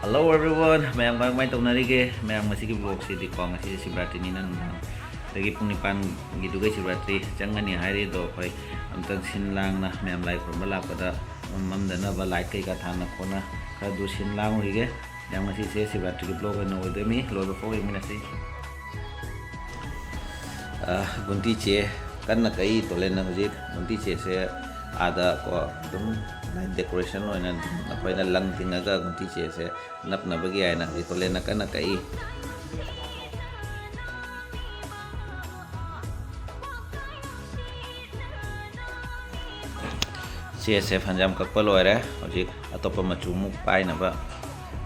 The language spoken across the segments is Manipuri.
Hello everyone, mayang may taunarige, mayang masigi vlog si Dikong si Sibratri ni nan lagi pung nipan gitu guys Sibratri jangan ni hari do koi amtang sinlang na mayang like from bala pada mam dana ba like kai ka thana kona ka du sinlang hige yang masih se Sibratri vlog no de mi lo do ko mi na si gunti che kan na kai to len na hujit gunti che se ada ko dum decoration lo na ako'y na lang tingaga kung teacher se nap na bagay na dito len na kana kai CSF hanjam kakpa loire hojik atopa machu muk pai na ba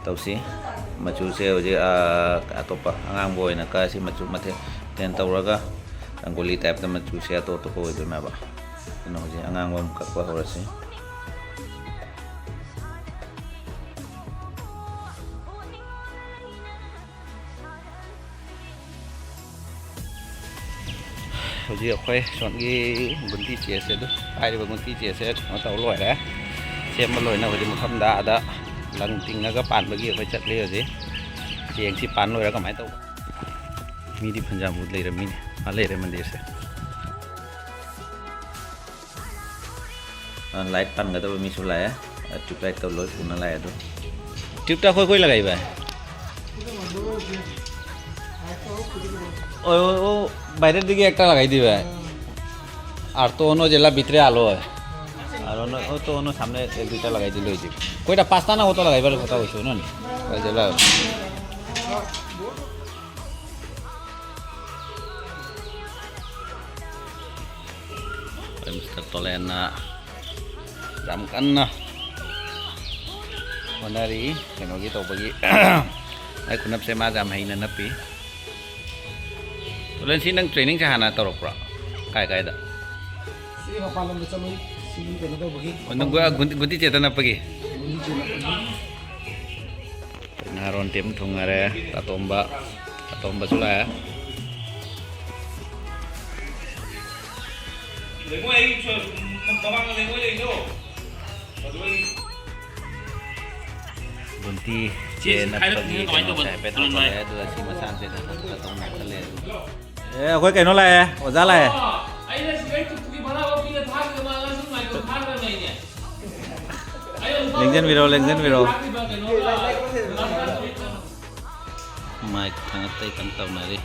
tausi machu se hojik atopa angang boy na ka si machu mathe ten tawraga rangoli type na machu se ato to ko ido na ba ano hojik angang bom kakpa horasi hojik ako'y son gi gunti che se do ai ba gunti che se ma taw loi da sem ma loi na hojik ma kham da da lang ting ga pan ba gi ako'y chat le hojik jeng si pan loi ra ka mai taw mi di panjam ud le ra mi a le ra man de se light pan ga to mi su la tube light to loi pun la do tube ta khoi khoi lagai ba ও বাইরের দিকে একটা লাগাই দিবে আর তো অন্য জেলা ভিতরে আলো হয় আর অন্য ও তো অন্য সামনে এক দুইটা লাগাই দিলে হয়ে যাবে কয়টা পাঁচটা না কত লাগাইবার কথা কইছো না ওই জেলা Mr. Tolena ramkan na Honari kano gitu bagi ay kunap sa magam hay na napi Tulen sinang training sa hana torok pra kaya da si papalam sa may si kano daw bagi unang gua gunti ceta na pagi ngaron tim thungare tatomba sula ya gunti cena pagi saya petrol ya dua si masan saya tatong nakale ako'y kayo nolay o zalay lengjan biro mic hangat tay kantaw na rin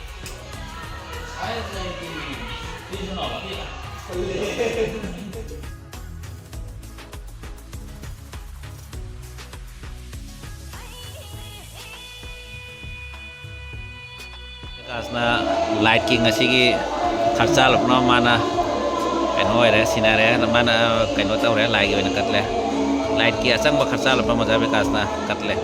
Kasna light king asigi kharcha lopno mana kaino re sinare mana kaino taw re lagi na katle light ki asang ba kharcha lopno majabe kasna katle